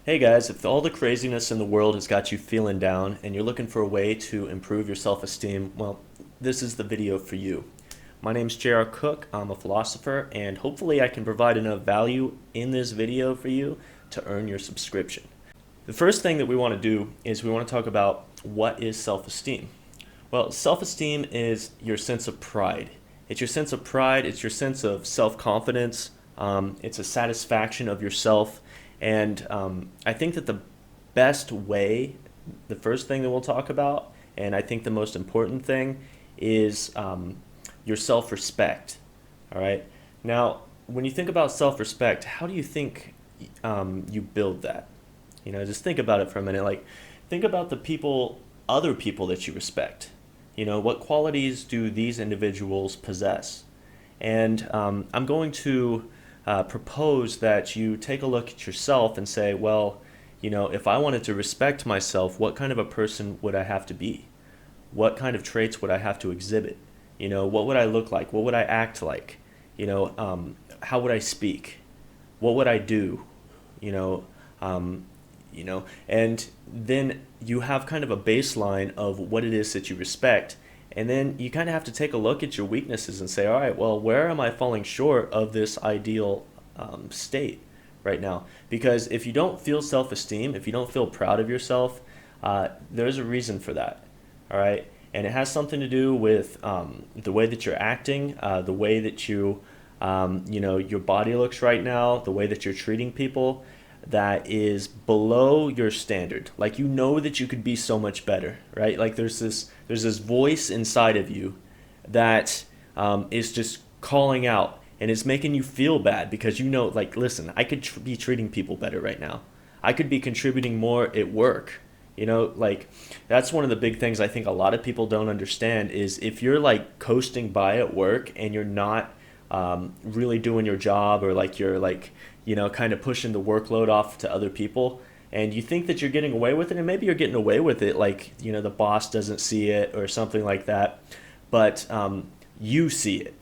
Hey guys, if all the craziness in the world has got you feeling down and you're looking for a way to improve your self-esteem, well, this is the video for you. My name's J.R. Cook, I'm a philosopher, and hopefully I can provide enough value in this video for you to earn your subscription. The first thing that we want to do is we want to talk about what is self-esteem. Well, self-esteem is your sense of pride. It's your sense of pride, it's your sense of self-confidence, it's a satisfaction of yourself. And I think that the best way, the first thing that we'll talk about, and I think the most important thing, is your self-respect. All right. Now, when you think about self-respect, how do you think you build that? Just think about it for a minute. Like, think about the people, other people that you respect. What qualities do these individuals possess? And I'm going to propose that you take a look at yourself and say, well, if I wanted to respect myself, what kind of a person would I have to be? What kind of traits would I have to exhibit? What would I look like? What would I act like? How would I speak? What would I do? You know, um, and then you have kind of a baseline of what it is that you respect. And then you kind of have to take a look at your weaknesses and say, all right, well, where am I falling short of this ideal state right now? Because if you don't feel self-esteem, if you don't feel proud of yourself, there's a reason for that. All right. And it has something to do with the way that you're acting, the way that your body looks right now, the way that you're treating people that is below your standard. Like, that you could be so much better, right? Like there's this voice inside of you that is just calling out, and it's making you feel bad because like, listen, I could be treating people better right now. I could be contributing more at work. Like, that's one of the big things I think a lot of people don't understand is if you're like coasting by at work and you're not really doing your job, or like you're like kind of pushing the workload off to other people, and you think that you're getting away with it, and maybe you're getting away with it, like the boss doesn't see it or something like that, but you see it.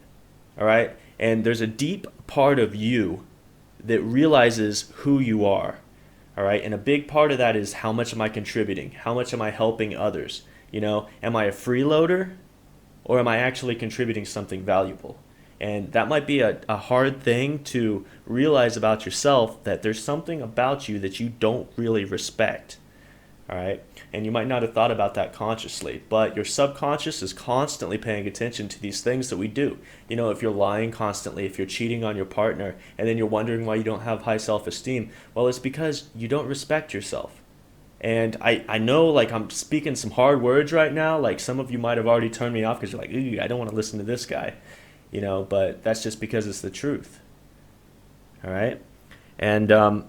All right. And there's a deep part of you that realizes who you are. All right. And a big part of that is, how much am I contributing? How much am I helping others? Am I a freeloader, or am I actually contributing something valuable? And that might be a hard thing to realize about yourself, that there's something about you that you don't really respect. All right. And you might not have thought about that consciously, but your subconscious is constantly paying attention to these things that we do. If you're lying constantly, if you're cheating on your partner, and then you're wondering why you don't have high self-esteem, well, it's because you don't respect yourself. And I know, like, I'm speaking some hard words right now. Like, some of you might have already turned me off because you're like, ooh, I don't want to listen to this guy. But that's just because it's the truth. All right. And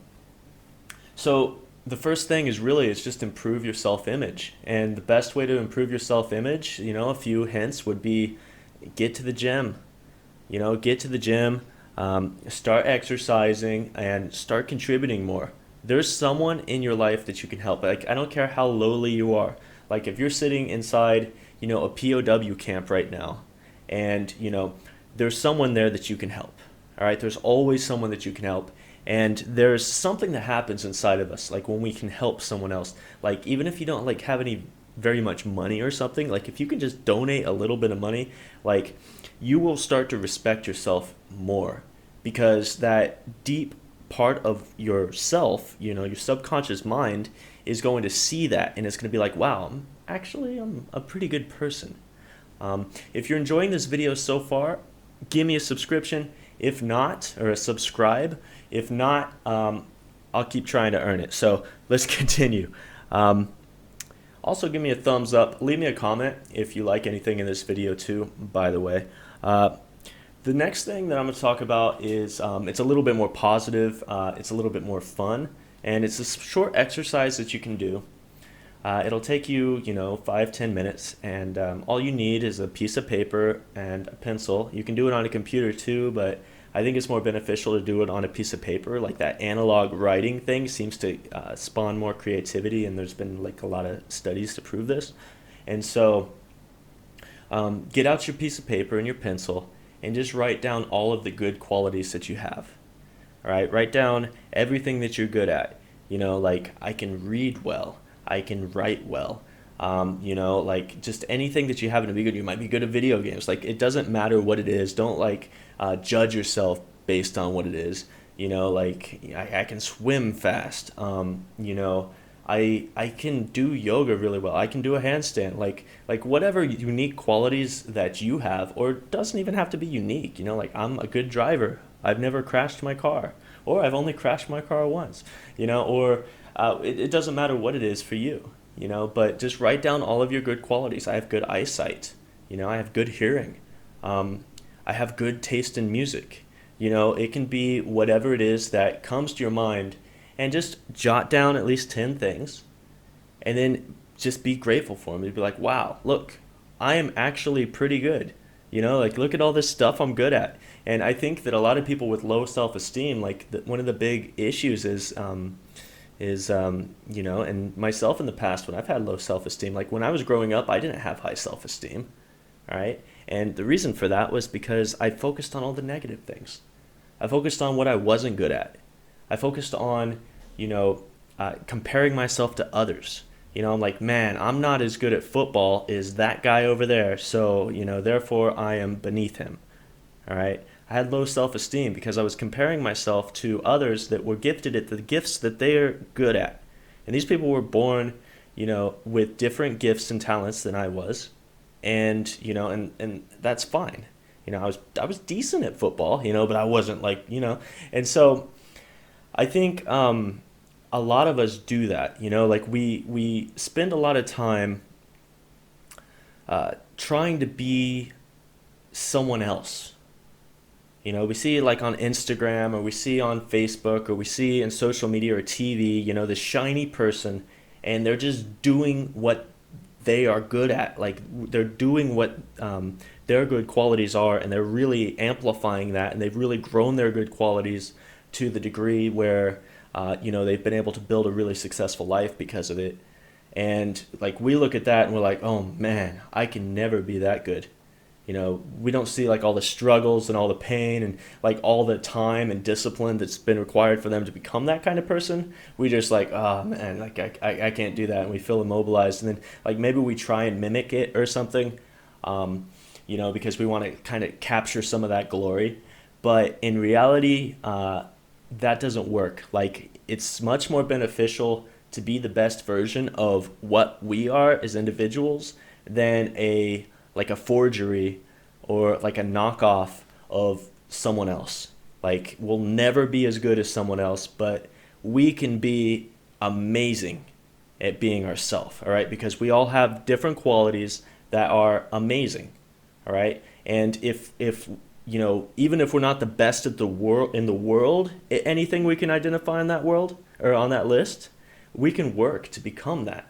so the first thing is just improve your self-image. And the best way to improve your self-image, a few hints would be, get to the gym. Get to the gym, start exercising, and start contributing more. There's someone in your life that you can help. Like, I don't care how lowly you are. Like, if you're sitting inside, a POW camp right now, and there's someone there that you can help. All right. There's always someone that you can help. And there's something that happens inside of us, like when we can help someone else. Like, even if you don't like have any very much money or something, like if you can just donate a little bit of money, like, you will start to respect yourself more, because that deep part of yourself, your subconscious mind, is going to see that, and it's going to be like, wow, I'm a pretty good person. If you're enjoying this video so far, give me a subscription. If not, or a subscribe. If not, I'll keep trying to earn it. So let's continue. Also, give me a thumbs up. Leave me a comment if you like anything in this video too, by the way. The next thing that I'm going to talk about is, it's a little bit more positive. It's a little bit more fun. And it's a short exercise that you can do. It'll take you, 5-10 minutes, and all you need is a piece of paper and a pencil. You can do it on a computer too, but I think it's more beneficial to do it on a piece of paper. Like, that analog writing thing seems to spawn more creativity, and there's been like a lot of studies to prove this. And so get out your piece of paper and your pencil and just write down all of the good qualities that you have. All right, write down everything that you're good at. Like I can read well, I can write well. Like just anything that you happen to be good. You might be good at video games. Like it doesn't matter what it is. Don't like judge yourself based on what it is. Like I can swim fast. I can do yoga really well. I can do a handstand. Like whatever unique qualities that you have, or it doesn't even have to be unique. Like I'm a good driver. I've never crashed my car, or I've only crashed my car once. Or it doesn't matter what it is for you. But just write down all of your good qualities. I have good eyesight. I have good hearing. I have good taste in music. It can be whatever it is that comes to your mind, and just jot down at least 10 things, and then just be grateful for them. You'd be like, wow, look, I am actually pretty good. Like look at all this stuff I'm good at. And I think that a lot of people with low self-esteem, like one of the big issues is and myself in the past, when I've had low self-esteem, like when I was growing up, I didn't have high self-esteem. All right. And the reason for that was because I focused on all the negative things. I focused on what I wasn't good at. I focused on, comparing myself to others. I'm like, man, I'm not as good at football as that guy over there. So, therefore I am beneath him. All right. I had low self-esteem because I was comparing myself to others that were gifted at the gifts that they are good at. And these people were born, with different gifts and talents than I was. And, and that's fine. I was decent at football, but I wasn't like, and so I think a lot of us do that, like we spend a lot of time trying to be someone else. We see it like on Instagram, or we see on Facebook, or we see in social media or TV, this shiny person, and they're just doing what they are good at. Like they're doing what their good qualities are, and they're really amplifying that, and they've really grown their good qualities to the degree where they've been able to build a really successful life because of it. And like we look at that and we're like, oh man, I can never be that good. We don't see like all the struggles and all the pain and like all the time and discipline that's been required for them to become that kind of person. We just like, oh man, like I can't do that. And we feel immobilized. And then like maybe we try and mimic it or something, because we want to kind of capture some of that glory. But in reality, that doesn't work. Like it's much more beneficial to be the best version of what we are as individuals than like a forgery or like a knockoff of someone else. Like we'll never be as good as someone else, but we can be amazing at being ourselves, all right? Because we all have different qualities that are amazing, all right? And if even if we're not the best at the world in the world, anything we can identify in that world or on that list, we can work to become that.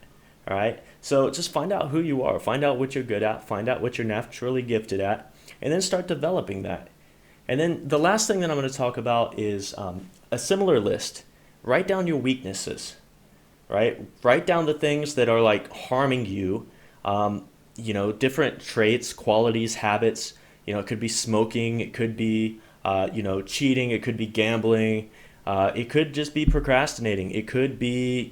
All right. So just find out who you are, find out what you're good at, find out what you're naturally gifted at, and then start developing that. And then the last thing that I'm going to talk about is a similar list. Write down your weaknesses, right? Write down the things that are like harming you, different traits, qualities, habits. It could be smoking, it could be, cheating, it could be gambling, it could just be procrastinating, it could be,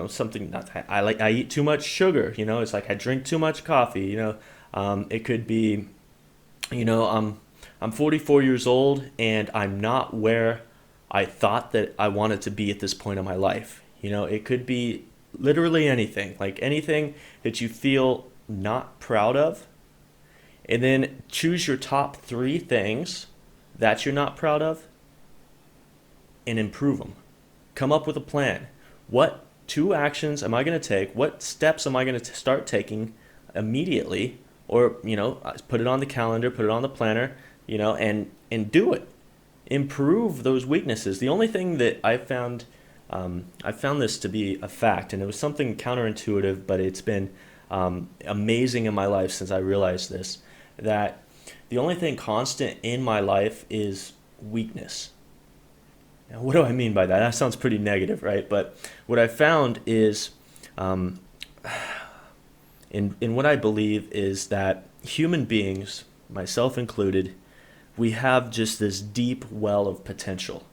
something not I eat too much sugar, it's like I drink too much coffee, it could be, I'm 44 years old and I'm not where I thought that I wanted to be at this point in my life. It could be literally anything, like anything that you feel not proud of. And then choose your top 3 things that you're not proud of and improve them. Come up with a plan. What 2 actions am I going to take? What steps am I going to start taking immediately? Or, put it on the calendar, put it on the planner, and do it. Improve those weaknesses. The only thing that I found this to be a fact, and it was something counterintuitive, but it's been amazing in my life since I realized this, that the only thing constant in my life is weakness. Now, what do I mean by that? That sounds pretty negative, right? But what I found is, in what I believe is that human beings, myself included, we have just this deep well of potential,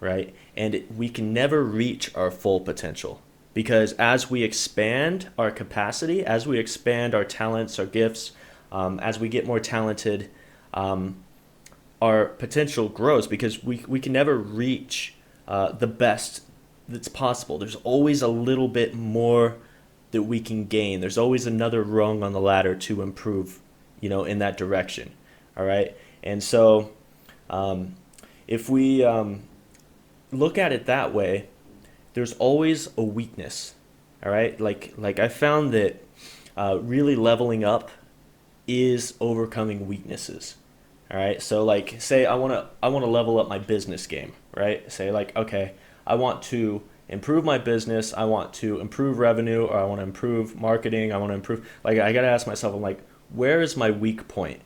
right? And we can never reach our full potential because as we expand our capacity, as we expand our talents, our gifts, as we get more talented, our potential grows because we can never reach the best that's possible. There's always a little bit more that we can gain. There's always another rung on the ladder to improve, in that direction. All right. And so if we look at it that way, there's always a weakness. All right. Like I found that really leveling up is overcoming weaknesses. All right. So like say I want to level up my business game, right? Say like, okay, I want to improve my business, I want to improve revenue, or I want to improve marketing, I want to improve, like I got to ask myself, I'm like, where is my weak point?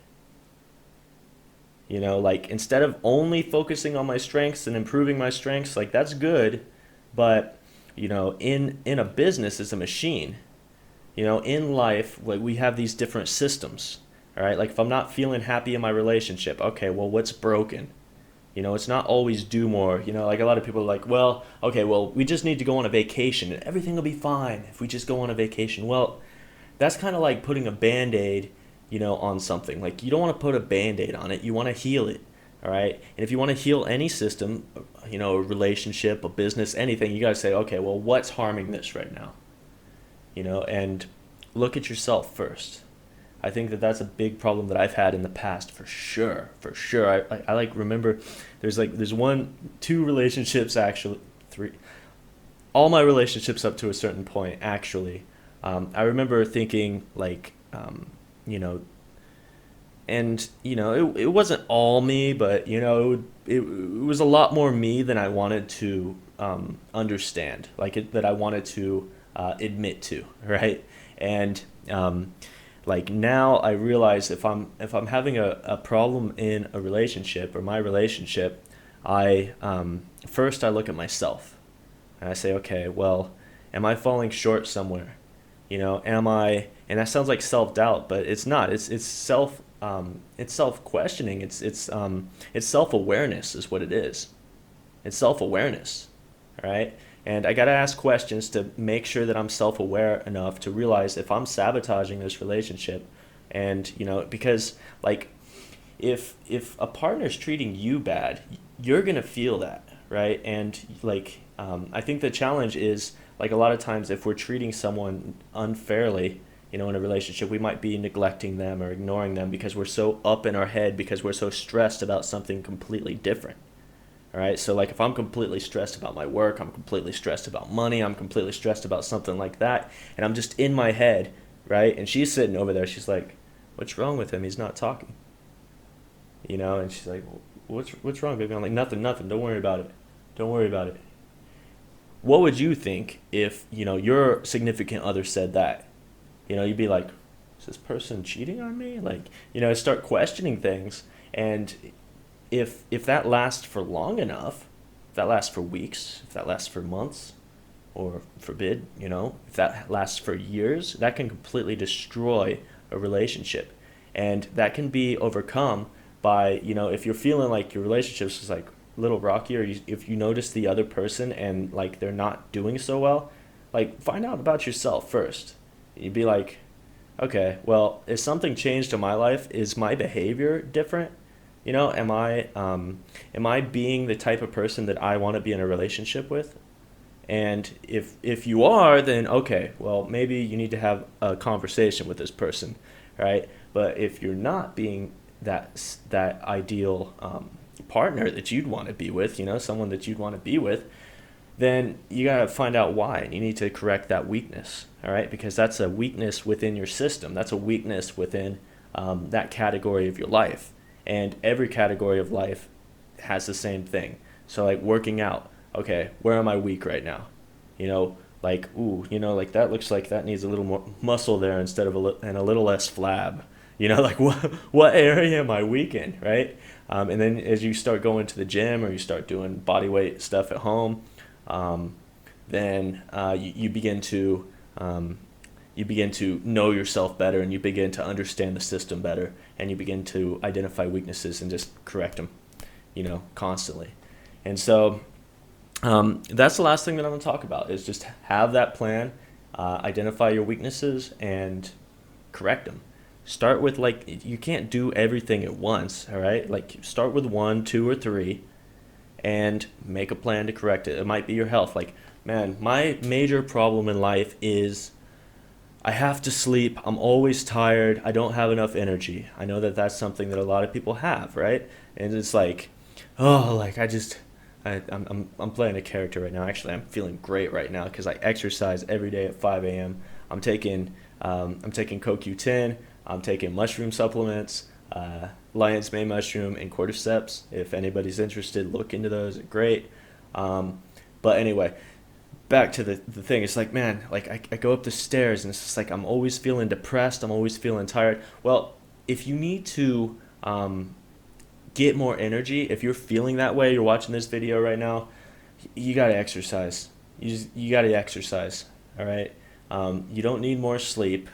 Like instead of only focusing on my strengths and improving my strengths, like that's good, but in a business is a machine. In life, like we have these different systems. All right, like if I'm not feeling happy in my relationship, okay, well, what's broken? It's not always do more. Like a lot of people are like, well, okay, well, we just need to go on a vacation and everything will be fine if we just go on a vacation. Well, that's kind of like putting a band-aid, on something. Like you don't want to put a band-aid on it. You want to heal it. All right. And if you want to heal any system, a relationship, a business, anything, you got to say, okay, well, what's harming this right now? And look at yourself first. I think that that's a big problem that I've had in the past for sure. I like remember there's two relationships, actually three, all my relationships up to a certain point actually. I remember thinking like, you know, it wasn't all me, but it was a lot more me than I wanted to understand, that I wanted to admit to, right? And like now I realize if I'm having a problem in a relationship or my relationship, I first I look at myself and I say, okay, well, am I falling short somewhere? Am I? And that sounds like self-doubt, but it's not. It's self-questioning. It's self-awareness is what it is. It's self-awareness, right? And I got to ask questions to make sure that I'm self-aware enough to realize if I'm sabotaging this relationship. And because like if a partner's treating you bad, you're gonna feel that, right? And like I think the challenge is, like, a lot of times if we're treating someone unfairly, in a relationship, we might be neglecting them or ignoring them because we're so up in our head, because we're so stressed about something completely different. All right. So like if I'm completely stressed about my work, I'm completely stressed about money, I'm completely stressed about something like that, and I'm just in my head, right? And she's sitting over there, she's like, what's wrong with him? He's not talking. And she's like, what's wrong, baby? I'm like, nothing, don't worry about it. Don't worry about it. What would you think if, your significant other said that? You'd be like, is this person cheating on me? Like, start questioning things. And if that lasts for long enough, if that lasts for weeks, if that lasts for months, or forbid, if that lasts for years, that can completely destroy a relationship. And that can be overcome by, if you're feeling like your relationship is like a little rocky, or if you notice the other person and like they're not doing so well, like find out about yourself first. You'd be like, okay, well, is something changed in my life? Is my behavior different? Am I being the type of person that I want to be in a relationship with? And if you are, then okay, well, maybe you need to have a conversation with this person, right? But if you're not being that ideal partner that you'd want to be with, someone that you'd want to be with, then you got to find out why, and you need to correct that weakness, all right? Because that's a weakness within your system. That's a weakness within that category of your life. And every category of life has the same thing. So like working out, okay, where am I weak right now? Like, like that looks like that needs a little more muscle there instead of and a little less flab. Like what area am I weak in, right? And then as you start going to the gym or you start doing body weight stuff at home, then you begin to know yourself better, and you begin to understand the system better, and you begin to identify weaknesses and just correct them, constantly. And so That's the last thing that I'm going to talk about is just have that plan, identify your weaknesses, and correct them. Start with like you can't do everything at once, all right? Like start with one, two, or three, and make a plan to correct it. It might be your health. Like, man, my major problem in life is I have to sleep. I'm always tired. I don't have enough energy. I know that that's something that a lot of people have, right? And it's like, oh, like I'm playing a character right now. Actually, I'm feeling great right now because I exercise every day at 5 a.m. I'm taking CoQ10. I'm taking mushroom supplements, lion's mane mushroom and cordyceps. If anybody's interested, look into those. They're great. Um, but anyway, back to the thing. It's like, man, like I go up the stairs and it's just like I'm always feeling depressed. I'm always feeling tired. Well, if you need to get more energy, if you're feeling that way, you're watching this video right now, you got to exercise. You got to exercise. All right. You don't need more sleep.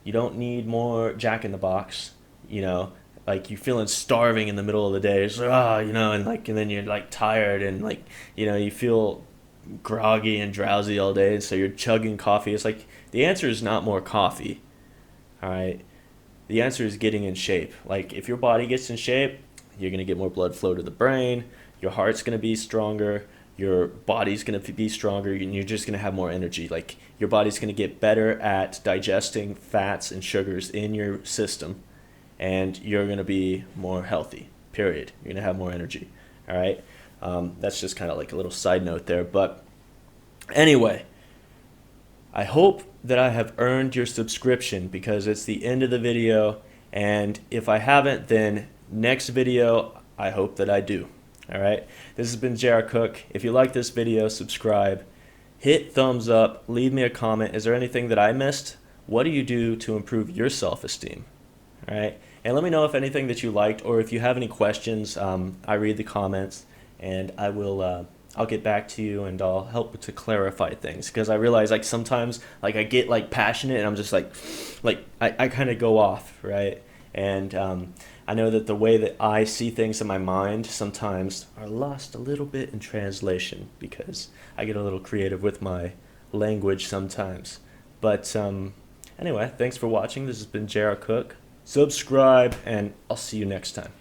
You don't need more Jack in the Box. You know, like you're feeling starving in the middle of the day. It's like, ah, you know, and then you're like tired and like you feel groggy and drowsy all day, and so you're chugging coffee. It's like the answer is not more coffee. All right. The answer is getting in shape. Like if your body gets in shape, you're going to get more blood flow to the brain, your heart's going to be stronger, your body's going to be stronger, and you're just going to have more energy. Like your body's going to get better at digesting fats and sugars in your system, and you're going to be more healthy, period. You're going to have more energy. All right. That's just kind of like a little side note there. But anyway, I hope that I have earned your subscription because it's the end of the video. And if I haven't, then next video, I hope that I do. All right. This has been J.R. Cook. If you like this video, subscribe, hit thumbs up, leave me a comment. Is there anything that I missed? What do you do to improve your self-esteem? All right. And let me know if anything that you liked or if you have any questions. I read the comments and I'll get back to you and I'll help to clarify things because I realize like sometimes like I get like passionate and I'm just like I kind of go off, right? And I know that the way that I see things in my mind sometimes are lost a little bit in translation because I get a little creative with my language sometimes. But anyway, thanks for watching. This has been J.R. Cook. Subscribe and I'll see you next time.